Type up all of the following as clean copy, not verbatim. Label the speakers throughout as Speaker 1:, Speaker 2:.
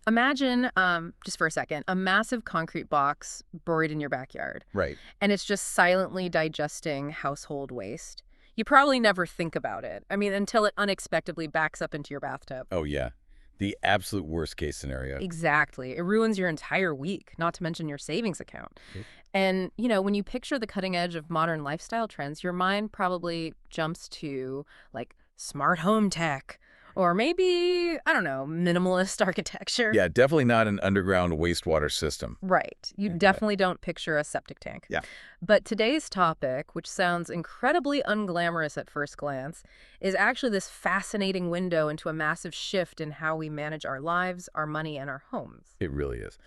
Speaker 1: Imagine, just for a second, a massive concrete box buried in your backyard,
Speaker 2: Right.
Speaker 1: and it's just silently digesting household waste. You probably never think about it. I mean, until it unexpectedly backs up into your bathtub.
Speaker 2: Oh, yeah. The absolute worst case scenario.
Speaker 1: Exactly. It ruins your entire week, not to mention your savings account.
Speaker 2: Yep.
Speaker 1: And, when you picture the cutting edge of modern lifestyle trends, your mind probably jumps to, like, smart home tech, or maybe, I don't know, minimalist architecture.
Speaker 2: Yeah, definitely not an underground wastewater system.
Speaker 1: Right. You definitely don't picture a septic tank.
Speaker 2: Yeah.
Speaker 1: But today's topic, which sounds incredibly unglamorous at first glance, is actually this fascinating window into a massive shift in how we manage our lives, our money, and our homes.
Speaker 2: It really is.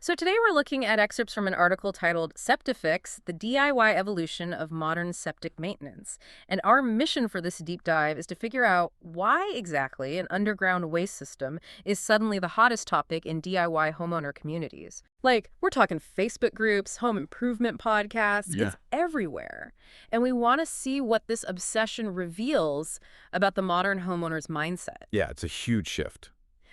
Speaker 1: So today we're looking at excerpts from an article titled SEPTIFIX, the DIY Evolution of Modern Septic Maintenance. And our mission for this deep dive is to figure out why exactly an underground waste system is suddenly the hottest topic in DIY homeowner communities. Like, we're talking Facebook groups, home improvement podcasts,
Speaker 2: Yeah.
Speaker 1: It's everywhere. And we want to see what this obsession reveals about the modern homeowner's mindset.
Speaker 2: Yeah, it's a huge shift.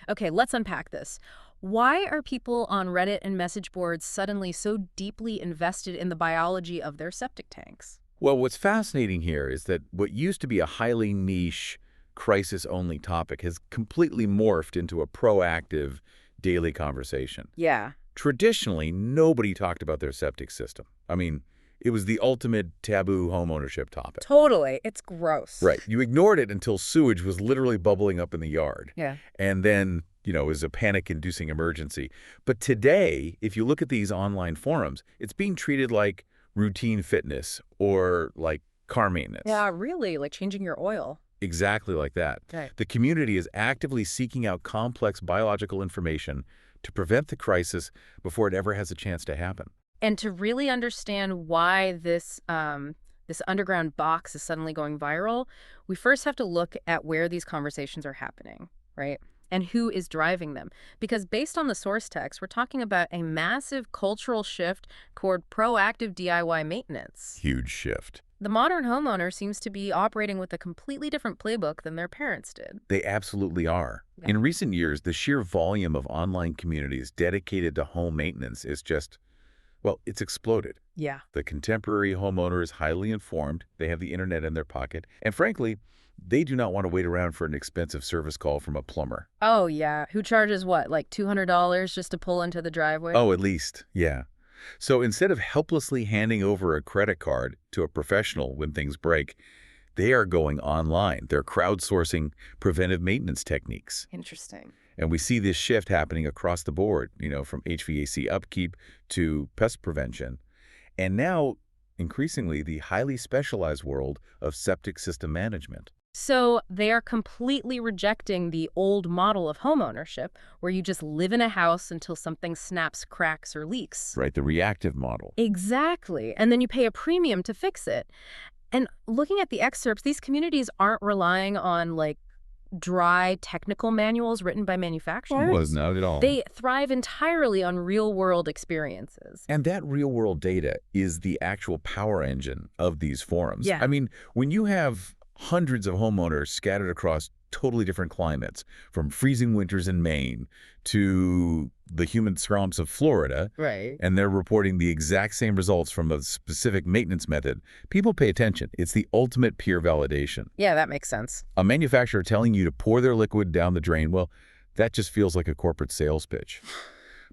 Speaker 1: Okay, let's unpack this. Why are people on Reddit and message boards suddenly so deeply invested in the biology of their septic tanks?
Speaker 2: Well, what's fascinating here is that what used to be a highly niche, crisis-only topic has completely morphed into a proactive daily conversation.
Speaker 1: Yeah.
Speaker 2: Traditionally, nobody talked about their septic system. I mean, it was the ultimate taboo homeownership topic.
Speaker 1: Totally. It's gross.
Speaker 2: Right. You ignored it until sewage was literally bubbling up in the yard.
Speaker 1: Yeah.
Speaker 2: And then, it was a panic-inducing emergency. But today, if you look at these online forums, it's being treated like routine fitness or like car maintenance.
Speaker 1: Yeah, really, like changing your oil.
Speaker 2: Exactly like that.
Speaker 1: Okay.
Speaker 2: The community is actively seeking out complex biological information to prevent the crisis before it ever has a chance to happen.
Speaker 1: And to really understand why this underground box is suddenly going viral, we first have to look at where these conversations are happening, right? And who is driving them. Because based on the source text, we're talking about a massive cultural shift toward proactive DIY maintenance.
Speaker 2: Huge shift.
Speaker 1: The modern homeowner seems to be operating with a completely different playbook than their parents did.
Speaker 2: They absolutely are.
Speaker 1: Yeah.
Speaker 2: In recent years, the sheer volume of online communities dedicated to home maintenance is just, well, it's exploded.
Speaker 1: Yeah.
Speaker 2: The contemporary homeowner is highly informed, they have the internet in their pocket, and frankly, they do not want to wait around for an expensive service call from a plumber.
Speaker 1: Oh, yeah. Who charges what, like $200 just to pull into the driveway?
Speaker 2: Oh, at least, yeah. So instead of helplessly handing over a credit card to a professional when things break, they are going online. They're crowdsourcing preventive maintenance techniques.
Speaker 1: Interesting.
Speaker 2: And we see this shift happening across the board, from HVAC upkeep to pest prevention. And now, increasingly, the highly specialized world of septic system management.
Speaker 1: So they are completely rejecting the old model of homeownership where you just live in a house until something snaps, cracks, or leaks.
Speaker 2: Right, the reactive model.
Speaker 1: Exactly. And then you pay a premium to fix it. And looking at the excerpts, these communities aren't relying on, like, dry technical manuals written by manufacturers.
Speaker 2: Was not at all.
Speaker 1: They thrive entirely on real-world experiences.
Speaker 2: And that real-world data is the actual power engine of these forums.
Speaker 1: Yeah.
Speaker 2: I mean, when you have hundreds of homeowners scattered across totally different climates, from freezing winters in Maine to the humid swamps of Florida,
Speaker 1: Right.
Speaker 2: and they're reporting the exact same results from a specific maintenance method, people pay attention. It's the ultimate peer validation.
Speaker 1: Yeah, that makes sense.
Speaker 2: A manufacturer telling you to pour their liquid down the drain, well, that just feels like a corporate sales pitch.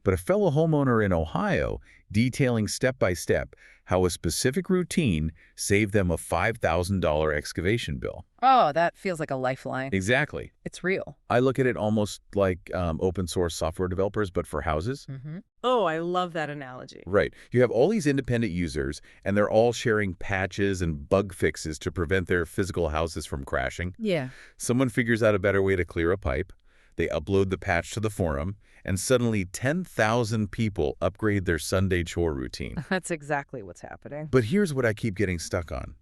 Speaker 2: But a fellow homeowner in Ohio detailing step-by-step how a specific routine saved them a $5,000 excavation bill.
Speaker 1: Oh, that feels like a lifeline.
Speaker 2: Exactly.
Speaker 1: It's real.
Speaker 2: I look at it almost like open source software developers, but for houses.
Speaker 1: Mm-hmm. Oh, I love that analogy.
Speaker 2: Right. You have all these independent users, and they're all sharing patches and bug fixes to prevent their physical houses from crashing.
Speaker 1: Yeah.
Speaker 2: Someone figures out a better way to clear a pipe. They upload the patch to the forum, and suddenly 10,000 people upgrade their Sunday chore routine.
Speaker 1: That's exactly what's happening.
Speaker 2: But here's what I keep getting stuck on.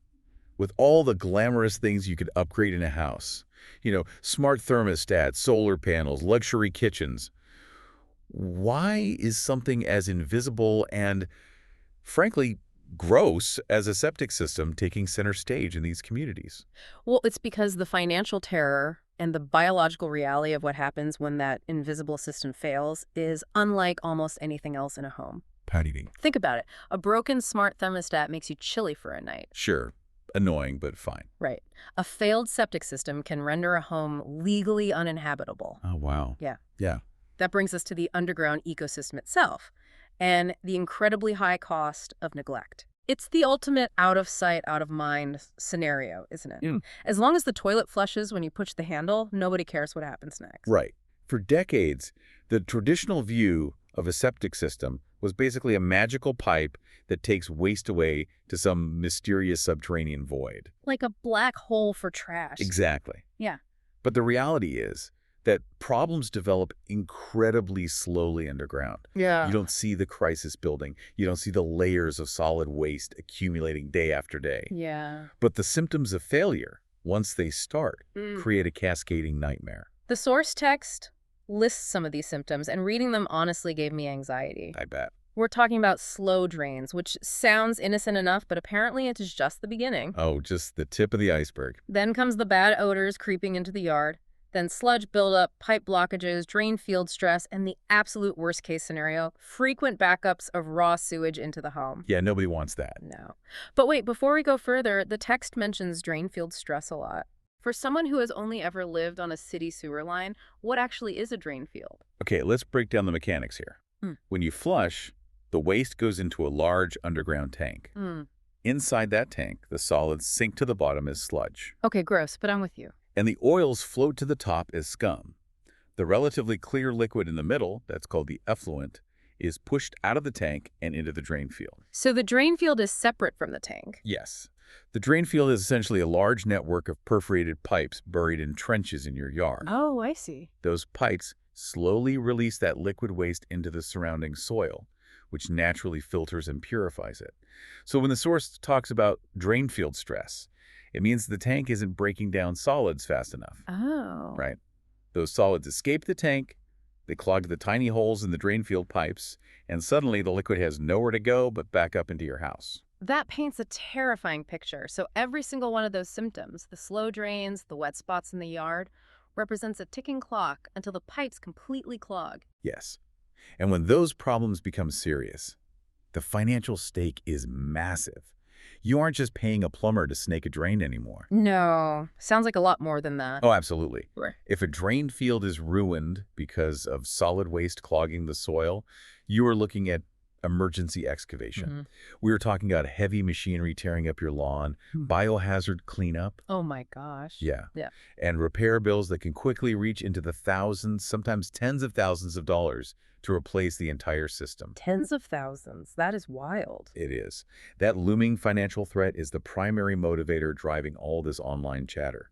Speaker 2: With all the glamorous things you could upgrade in a house, smart thermostats, solar panels, luxury kitchens, why is something as invisible and, frankly, gross as a septic system taking center stage in these communities?
Speaker 1: Well, it's because the financial terror And the biological reality of what happens when that invisible system fails is unlike almost anything else in a home.
Speaker 2: Patty.
Speaker 1: Think about it. A broken smart thermostat makes you chilly for a night.
Speaker 2: Sure. Annoying, but fine.
Speaker 1: Right. A failed septic system can render a home legally uninhabitable.
Speaker 2: Oh, wow.
Speaker 1: Yeah.
Speaker 2: Yeah.
Speaker 1: That brings us to the underground ecosystem itself and the incredibly high cost of neglect. It's the ultimate out-of-sight, out-of-mind scenario, isn't it?
Speaker 2: Mm.
Speaker 1: As long as the toilet flushes when you push the handle, nobody cares what happens next.
Speaker 2: Right. For decades, the traditional view of a septic system was basically a magical pipe that takes waste away to some mysterious subterranean void.
Speaker 1: Like a black hole for trash.
Speaker 2: Exactly.
Speaker 1: Yeah.
Speaker 2: But the reality is that problems develop incredibly slowly underground.
Speaker 1: Yeah.
Speaker 2: You don't see the crisis building. You don't see the layers of solid waste accumulating day after day.
Speaker 1: Yeah.
Speaker 2: But the symptoms of failure, once they start,
Speaker 1: Mm.
Speaker 2: create a cascading nightmare.
Speaker 1: The source text lists some of these symptoms, and reading them honestly gave me anxiety.
Speaker 2: I bet.
Speaker 1: We're talking about slow drains, which sounds innocent enough, but apparently it is just the beginning.
Speaker 2: Oh, just the tip of the iceberg.
Speaker 1: Then comes the bad odors creeping into the yard. Then sludge buildup, pipe blockages, drain field stress, and the absolute worst-case scenario, frequent backups of raw sewage into the home.
Speaker 2: Yeah, nobody wants that.
Speaker 1: No. But wait, before we go further, the text mentions drain field stress a lot. For someone who has only ever lived on a city sewer line, what actually is a drain field?
Speaker 2: Okay, let's break down the mechanics here. When you flush, the waste goes into a large underground tank. Inside that tank, the solids sink to the bottom as sludge.
Speaker 1: Okay, gross, but I'm with you.
Speaker 2: And the oils float to the top as scum. The relatively clear liquid in the middle, that's called the effluent, is pushed out of the tank and into the drain field.
Speaker 1: So the drain field is separate from the tank?
Speaker 2: Yes. The drain field is essentially a large network of perforated pipes buried in trenches in your yard.
Speaker 1: Oh, I see.
Speaker 2: Those pipes slowly release that liquid waste into the surrounding soil, which naturally filters and purifies it. So when the source talks about drain field stress, it means the tank isn't breaking down solids fast enough.
Speaker 1: Oh.
Speaker 2: Right? Those solids escape the tank, they clog the tiny holes in the drain field pipes, and suddenly the liquid has nowhere to go but back up into your house.
Speaker 1: That paints a terrifying picture. So every single one of those symptoms, the slow drains, the wet spots in the yard, represents a ticking clock until the pipes completely clog.
Speaker 2: Yes. And when those problems become serious, the financial stake is massive. You aren't just paying a plumber to snake a drain anymore.
Speaker 1: No. Sounds like a lot more than that.
Speaker 2: Oh, absolutely.
Speaker 1: Sure.
Speaker 2: If a drain field is ruined because of solid waste clogging the soil, you are looking at emergency excavation. We are talking about heavy machinery tearing up your lawn, biohazard cleanup.
Speaker 1: Oh my gosh.
Speaker 2: Yeah.
Speaker 1: Yeah.
Speaker 2: And repair bills that can quickly reach into the thousands, sometimes tens of thousands of dollars to replace the entire system.
Speaker 1: Tens of thousands. That is wild.
Speaker 2: It is. That looming financial threat is the primary motivator driving all this online chatter.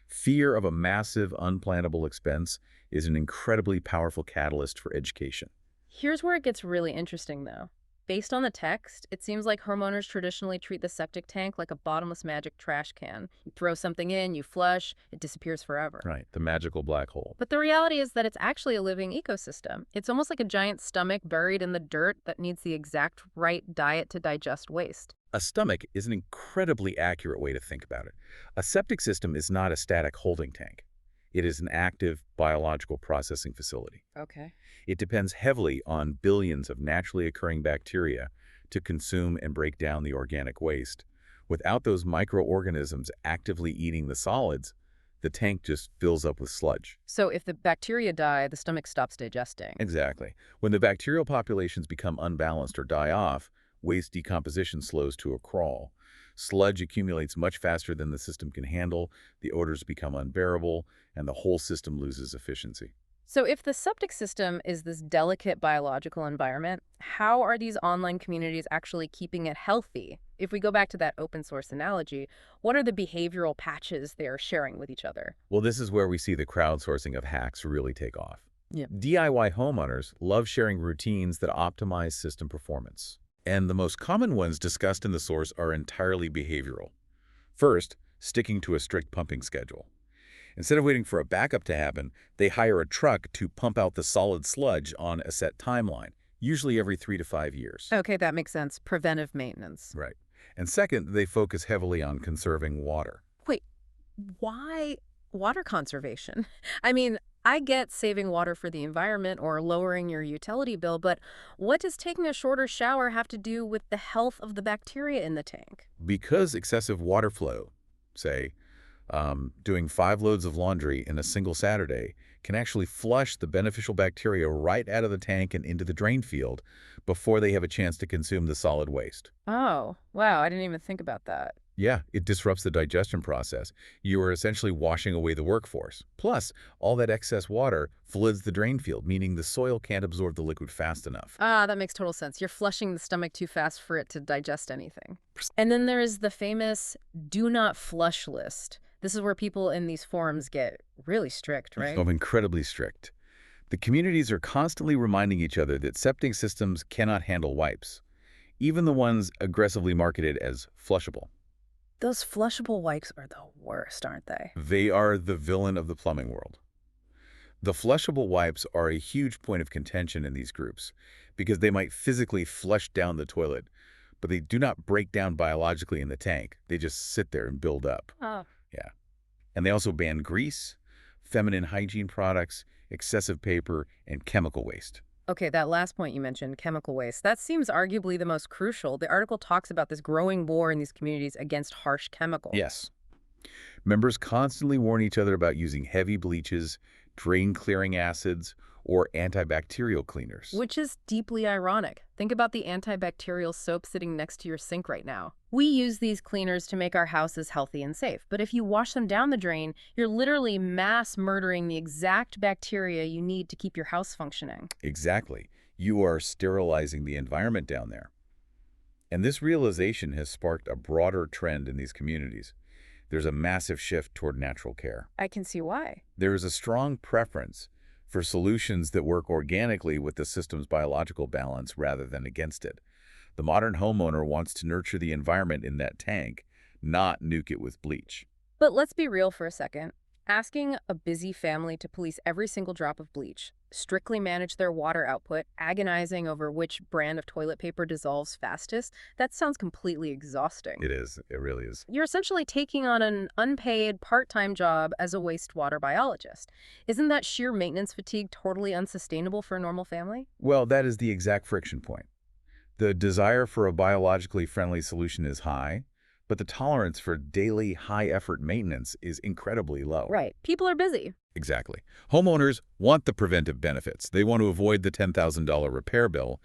Speaker 2: Fear of a massive, unplannable expense is an incredibly powerful catalyst for education.
Speaker 1: Here's where it gets really interesting, though. Based on the text, it seems like homeowners traditionally treat the septic tank like a bottomless magic trash can. You throw something in, you flush, it disappears forever.
Speaker 2: Right, the magical black hole.
Speaker 1: But the reality is that it's actually a living ecosystem. It's almost like a giant stomach buried in the dirt that needs the exact right diet to digest waste.
Speaker 2: A stomach is an incredibly accurate way to think about it. A septic system is not a static holding tank. It is an active biological processing facility.
Speaker 1: Okay.
Speaker 2: It depends heavily on billions of naturally occurring bacteria to consume and break down the organic waste. Without those microorganisms actively eating the solids, the tank just fills up with sludge.
Speaker 1: So if the bacteria die, the stomach stops digesting.
Speaker 2: Exactly. When the bacterial populations become unbalanced or die off, waste decomposition slows to a crawl. Sludge accumulates much faster than the system can handle, the odors become unbearable, and the whole system loses efficiency.
Speaker 1: So if the septic system is this delicate biological environment, how are these online communities actually keeping it healthy? If we go back to that open source analogy, what are the behavioral patches they are sharing with each other?
Speaker 2: Well, this is where we see the crowdsourcing of hacks really take off.
Speaker 1: Yeah.
Speaker 2: DIY homeowners love sharing routines that optimize system performance. And the most common ones discussed in the source are entirely behavioral. First, sticking to a strict pumping schedule. Instead of waiting for a backup to happen, they hire a truck to pump out the solid sludge on a set timeline, usually every 3 to 5 years.
Speaker 1: Okay, that makes sense. Preventive maintenance.
Speaker 2: Right. And second, they focus heavily on conserving water.
Speaker 1: Wait, why Water conservation. I mean, I get saving water for the environment or lowering your utility bill, but what does taking a shorter shower have to do with the health of the bacteria in the tank?
Speaker 2: Because excessive water flow, say, doing 5 loads of laundry in a single Saturday, can actually flush the beneficial bacteria right out of the tank and into the drain field before they have a chance to consume the solid waste.
Speaker 1: Oh, wow, I didn't even think about that.
Speaker 2: Yeah, it disrupts the digestion process. You are essentially washing away the workforce. Plus, all that excess water floods the drain field, meaning the soil can't absorb the liquid fast enough.
Speaker 1: Ah, that makes total sense. You're flushing the stomach too fast for it to digest anything. And then there is the famous do not flush list. This is where people in these forums get really strict, right?
Speaker 2: So incredibly strict. The communities are constantly reminding each other that septic systems cannot handle wipes, even the ones aggressively marketed as flushable.
Speaker 1: Those flushable wipes are the worst, aren't they?
Speaker 2: They are the villain of the plumbing world. The flushable wipes are a huge point of contention in these groups because they might physically flush down the toilet, but they do not break down biologically in the tank. They just sit there and build up.
Speaker 1: Oh.
Speaker 2: Yeah. And they also ban grease, feminine hygiene products, excessive paper, and chemical waste.
Speaker 1: Okay, that last point you mentioned, chemical waste, that seems arguably the most crucial. The article talks about this growing war in these communities against harsh chemicals.
Speaker 2: Yes. Members constantly warn each other about using heavy bleaches, drain-clearing acids, or antibacterial cleaners.
Speaker 1: Which is deeply ironic. Think about the antibacterial soap sitting next to your sink right now. We use these cleaners to make our houses healthy and safe, but if you wash them down the drain, you're literally mass murdering the exact bacteria you need to keep your house functioning.
Speaker 2: Exactly. You are sterilizing the environment down there. And this realization has sparked a broader trend in these communities. There's a massive shift toward natural care.
Speaker 1: I can see why.
Speaker 2: There is a strong preference for solutions that work organically with the system's biological balance rather than against it. The modern homeowner wants to nurture the environment in that tank, not nuke it with bleach.
Speaker 1: But let's be real for a second. Asking a busy family to police every single drop of bleach, strictly manage their water output, agonizing over which brand of toilet paper dissolves fastest, that sounds completely exhausting.
Speaker 2: It is. It really is.
Speaker 1: You're essentially taking on an unpaid part-time job as a wastewater biologist. Isn't that sheer maintenance fatigue totally unsustainable for a normal family?
Speaker 2: Well, that is the exact friction point. The desire for a biologically friendly solution is high, but the tolerance for daily high-effort maintenance is incredibly low.
Speaker 1: Right. People are busy.
Speaker 2: Exactly. Homeowners want the preventive benefits. They want to avoid the $10,000 repair bill,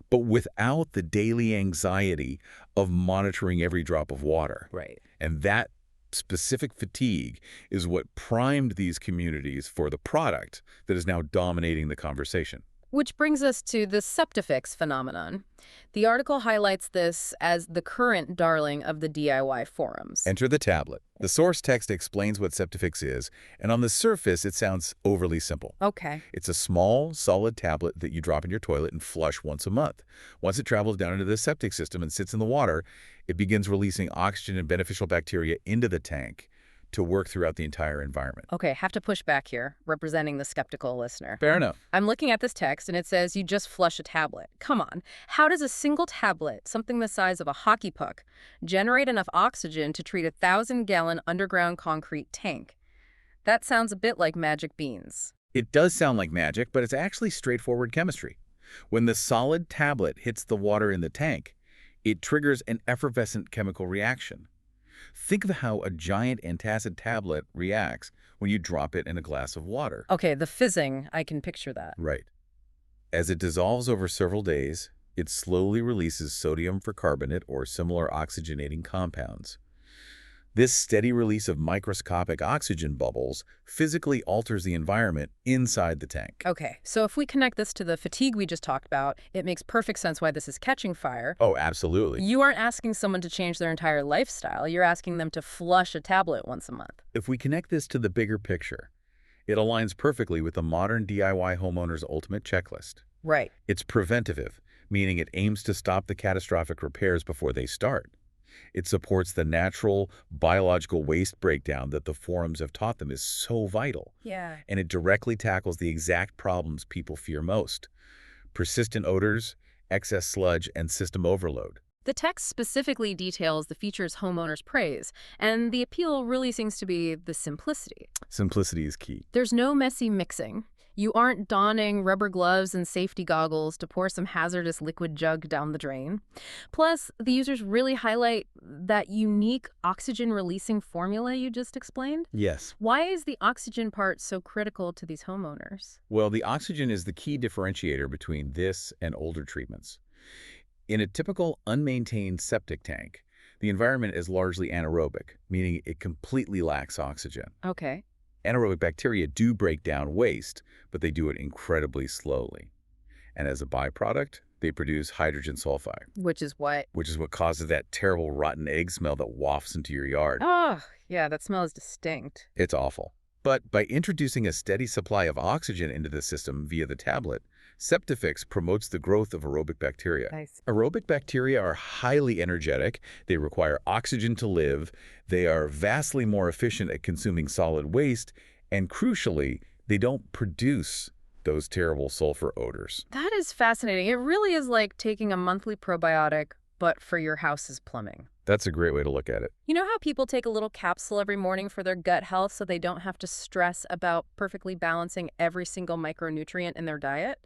Speaker 2: but without the daily anxiety of monitoring every drop of water.
Speaker 1: Right.
Speaker 2: And that specific fatigue is what primed these communities for the product that is now dominating the conversation.
Speaker 1: Which brings us to the SEPTIFIX phenomenon. The article highlights this as the current darling of the DIY forums.
Speaker 2: Enter the tablet. The source text explains what SEPTIFIX is, and on the surface, it sounds overly simple.
Speaker 1: Okay.
Speaker 2: It's a small, solid tablet that you drop in your toilet and flush once a month. Once it travels down into the septic system and sits in the water, it begins releasing oxygen and beneficial bacteria into the tank to work throughout the entire environment.
Speaker 1: Okay, have to push back here, representing the skeptical listener.
Speaker 2: Fair enough.
Speaker 1: I'm looking at this text, and it says you just flush a tablet. Come on. How does a single tablet, something the size of a hockey puck, generate enough oxygen to treat a 1,000-gallon underground concrete tank? That sounds a bit like magic beans.
Speaker 2: It does sound like magic, but it's actually straightforward chemistry. When the solid tablet hits the water in the tank, it triggers an effervescent chemical reaction. Think of how a giant antacid tablet reacts when you drop it in a glass of water.
Speaker 1: Okay, the fizzing, I can picture that.
Speaker 2: Right. As it dissolves over several days, it slowly releases sodium percarbonate or similar oxygenating compounds. This steady release of microscopic oxygen bubbles physically alters the environment inside the tank.
Speaker 1: Okay, so if we connect this to the fatigue we just talked about, it makes perfect sense why this is catching fire.
Speaker 2: Oh, absolutely.
Speaker 1: You aren't asking someone to change their entire lifestyle. You're asking them to flush a tablet once a month.
Speaker 2: If we connect this to the bigger picture, it aligns perfectly with the modern DIY homeowner's ultimate checklist.
Speaker 1: Right.
Speaker 2: It's preventative, meaning it aims to stop the catastrophic repairs before they start. It supports the natural, biological waste breakdown that the forums have taught them is so vital.
Speaker 1: Yeah.
Speaker 2: And it directly tackles the exact problems people fear most: persistent odors, excess sludge, and system overload.
Speaker 1: The text specifically details the features homeowners praise, and the appeal really seems to be the simplicity.
Speaker 2: Simplicity is key.
Speaker 1: There's no messy mixing. You aren't donning rubber gloves and safety goggles to pour some hazardous liquid jug down the drain. Plus, the users really highlight that unique oxygen-releasing formula you just explained.
Speaker 2: Yes.
Speaker 1: Why is the oxygen part so critical to these homeowners?
Speaker 2: Well, the oxygen is the key differentiator between this and older treatments. In a typical unmaintained septic tank, the environment is largely anaerobic, meaning it completely lacks oxygen.
Speaker 1: Okay.
Speaker 2: Anaerobic bacteria do break down waste, but they do it incredibly slowly. And as a byproduct, they produce hydrogen sulfide,
Speaker 1: Which is what?
Speaker 2: which is what causes that terrible rotten egg smell that wafts into your yard.
Speaker 1: Oh, yeah, that smell is distinct.
Speaker 2: It's awful. But by introducing a steady supply of oxygen into the system via the tablet, SEPTIFIX promotes the growth of aerobic bacteria.
Speaker 1: Nice.
Speaker 2: Aerobic bacteria are highly energetic, they require oxygen to live, they are vastly more efficient at consuming solid waste, and crucially, they don't produce those terrible sulfur odors.
Speaker 1: That is fascinating. It really is like taking a monthly probiotic, but for your house's plumbing.
Speaker 2: That's a great way to look at it.
Speaker 1: You know how people take a little capsule every morning for their gut health so they don't have to stress about perfectly balancing every single micronutrient in their diet?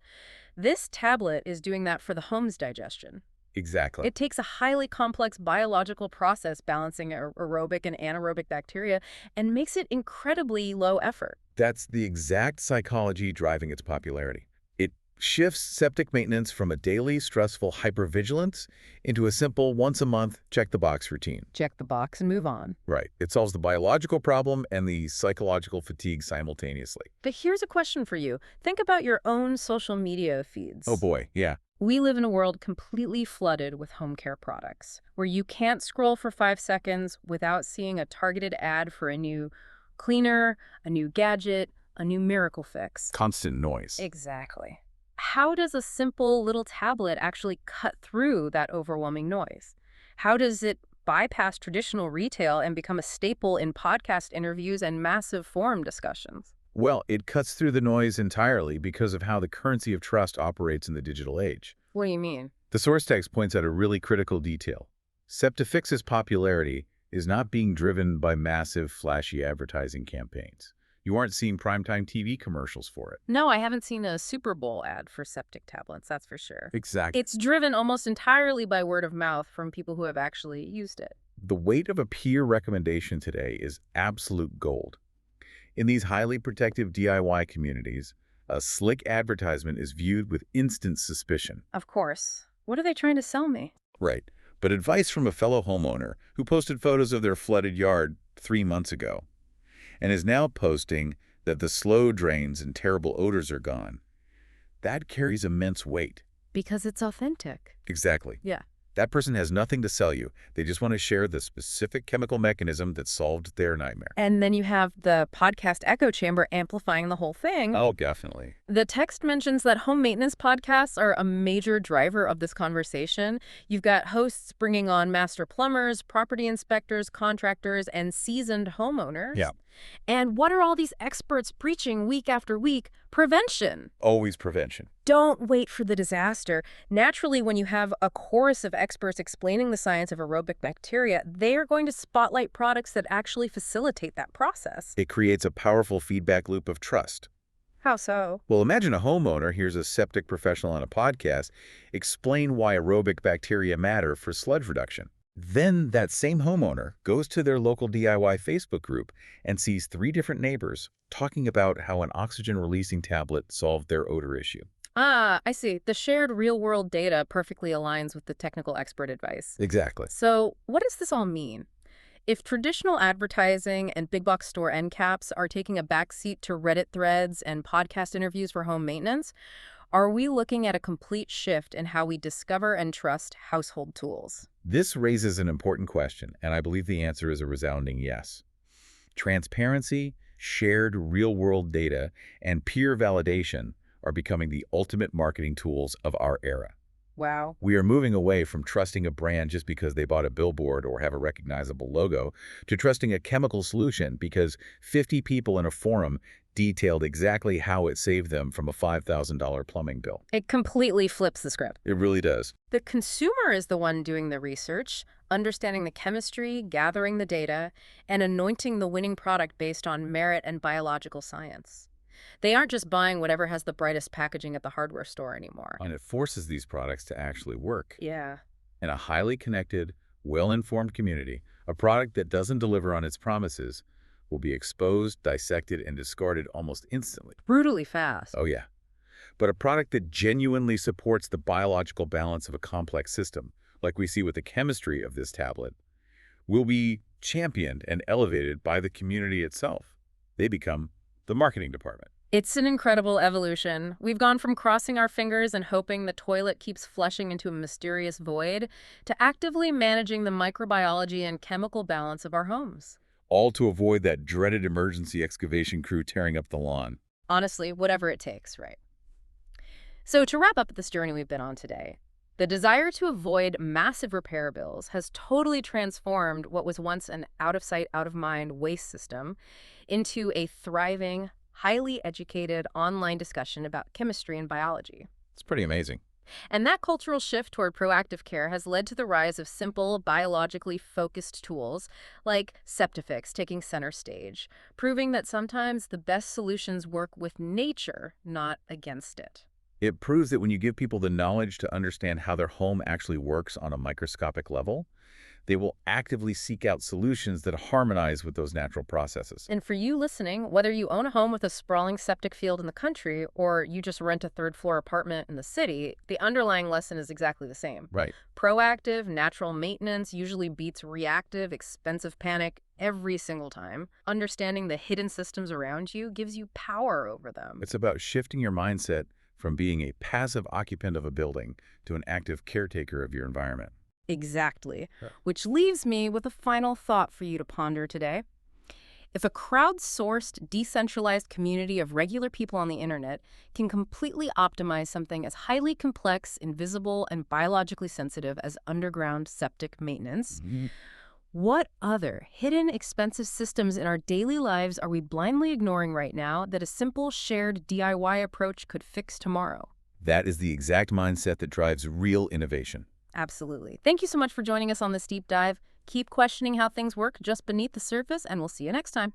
Speaker 1: This tablet is doing that for the home's digestion.
Speaker 2: Exactly.
Speaker 1: It takes a highly complex biological process balancing aerobic and anaerobic bacteria and makes it incredibly low effort.
Speaker 2: That's the exact psychology driving its popularity. It shifts septic maintenance from a daily stressful hypervigilance into a simple once-a-month check-the-box routine.
Speaker 1: Check the box and move on.
Speaker 2: Right. It solves the biological problem and the psychological fatigue simultaneously.
Speaker 1: But here's a question for you. Think about your own social media feeds.
Speaker 2: Oh boy, yeah.
Speaker 1: We live in a world completely flooded with home care products, where you can't scroll for 5 seconds without seeing a targeted ad for a new cleaner, a new gadget, a new miracle fix.
Speaker 2: Constant noise.
Speaker 1: Exactly. How does a simple little tablet actually cut through that overwhelming noise? How does it bypass traditional retail and become a staple in podcast interviews and massive forum discussions?
Speaker 2: Well, it cuts through the noise entirely because of how the currency of trust operates in the digital age.
Speaker 1: What do you mean?
Speaker 2: The source text points out a really critical detail. SEPTIFIX's popularity is not being driven by massive, flashy advertising campaigns. You aren't seeing primetime TV commercials for it.
Speaker 1: No, I haven't seen a Super Bowl ad for septic tablets, that's for sure.
Speaker 2: Exactly.
Speaker 1: It's driven almost entirely by word of mouth from people who have actually used it.
Speaker 2: The weight of a peer recommendation today is absolute gold. In these highly protective DIY communities, a slick advertisement is viewed with instant suspicion.
Speaker 1: Of course. What are they trying to sell me?
Speaker 2: Right. But advice from a fellow homeowner who posted photos of their flooded yard 3 months ago and is now posting that the slow drains and terrible odors are gone, that carries immense weight.
Speaker 1: Because it's authentic.
Speaker 2: Exactly.
Speaker 1: Yeah.
Speaker 2: That person has nothing to sell you. They just want to share the specific chemical mechanism that solved their nightmare.
Speaker 1: And then you have the podcast echo chamber amplifying the whole thing.
Speaker 2: Oh, definitely.
Speaker 1: The text mentions that home maintenance podcasts are a major driver of this conversation. You've got hosts bringing on master plumbers, property inspectors, contractors, and seasoned homeowners.
Speaker 2: Yeah.
Speaker 1: And what are all these experts preaching week after week? Prevention.
Speaker 2: Always prevention.
Speaker 1: Don't wait for the disaster. Naturally, when you have a chorus of experts explaining the science of aerobic bacteria, they are going to spotlight products that actually facilitate that process.
Speaker 2: It creates a powerful feedback loop of trust.
Speaker 1: How so?
Speaker 2: Well, imagine a homeowner hears a septic professional on a podcast explain why aerobic bacteria matter for sludge reduction. Then that same homeowner goes to their local DIY Facebook group and sees 3 different neighbors talking about how an oxygen-releasing tablet solved their odor issue.
Speaker 1: Ah, I see. The shared real-world data perfectly aligns with the technical expert advice.
Speaker 2: Exactly.
Speaker 1: So what does this all mean? If traditional advertising and big box store end caps are taking a backseat to Reddit threads and podcast interviews for home maintenance, are we looking at a complete shift in how we discover and trust household tools?
Speaker 2: This raises an important question, and I believe the answer is a resounding yes. Transparency, shared real-world data, and peer validation are becoming the ultimate marketing tools of our era.
Speaker 1: Wow.
Speaker 2: We are moving away from trusting a brand just because they bought a billboard or have a recognizable logo to trusting a chemical solution because 50 people in a forum detailed exactly how it saved them from a $5,000 plumbing bill.
Speaker 1: It completely flips the script.
Speaker 2: It really does.
Speaker 1: The consumer is the one doing the research, understanding the chemistry, gathering the data, and anointing the winning product based on merit and biological science. They aren't just buying whatever has the brightest packaging at the hardware store anymore.
Speaker 2: And it forces these products to actually work.
Speaker 1: Yeah.
Speaker 2: In a highly connected, well-informed community, a product that doesn't deliver on its promises will be exposed, dissected, and discarded almost instantly.
Speaker 1: Brutally fast.
Speaker 2: Oh yeah. But a product that genuinely supports the biological balance of a complex system, like we see with the chemistry of this tablet, will be championed and elevated by the community itself. They become the marketing department.
Speaker 1: It's an incredible evolution. We've gone from crossing our fingers and hoping the toilet keeps flushing into a mysterious void to actively managing the microbiology and chemical balance of our homes.
Speaker 2: All to avoid that dreaded emergency excavation crew tearing up the lawn.
Speaker 1: Honestly, whatever it takes, right? So to wrap up this journey we've been on today, the desire to avoid massive repair bills has totally transformed what was once an out-of-sight, out-of-mind waste system into a thriving, highly educated online discussion about chemistry and biology.
Speaker 2: It's pretty amazing.
Speaker 1: And that cultural shift toward proactive care has led to the rise of simple, biologically focused tools like SEPTIFIX taking center stage, proving that sometimes the best solutions work with nature, not against it.
Speaker 2: It proves that when you give people the knowledge to understand how their home actually works on a microscopic level, they will actively seek out solutions that harmonize with those natural processes.
Speaker 1: And for you listening, whether you own a home with a sprawling septic field in the country or you just rent a third-floor apartment in the city, the underlying lesson is exactly the same.
Speaker 2: Right.
Speaker 1: Proactive, natural maintenance usually beats reactive, expensive panic every single time. Understanding the hidden systems around you gives you power over them.
Speaker 2: It's about shifting your mindset from being a passive occupant of a building to an active caretaker of your environment.
Speaker 1: Exactly.
Speaker 2: Yeah.
Speaker 1: Which leaves me with a final thought for you to ponder today. If a crowdsourced, decentralized community of regular people on the internet can completely optimize something as highly complex, invisible, and biologically sensitive as underground septic maintenance, what other hidden, expensive systems in our daily lives are we blindly ignoring right now that a simple, shared DIY approach could fix tomorrow?
Speaker 2: That is the exact mindset that drives real innovation.
Speaker 1: Absolutely. Thank you so much for joining us on this deep dive. Keep questioning how things work just beneath the surface, and we'll see you next time.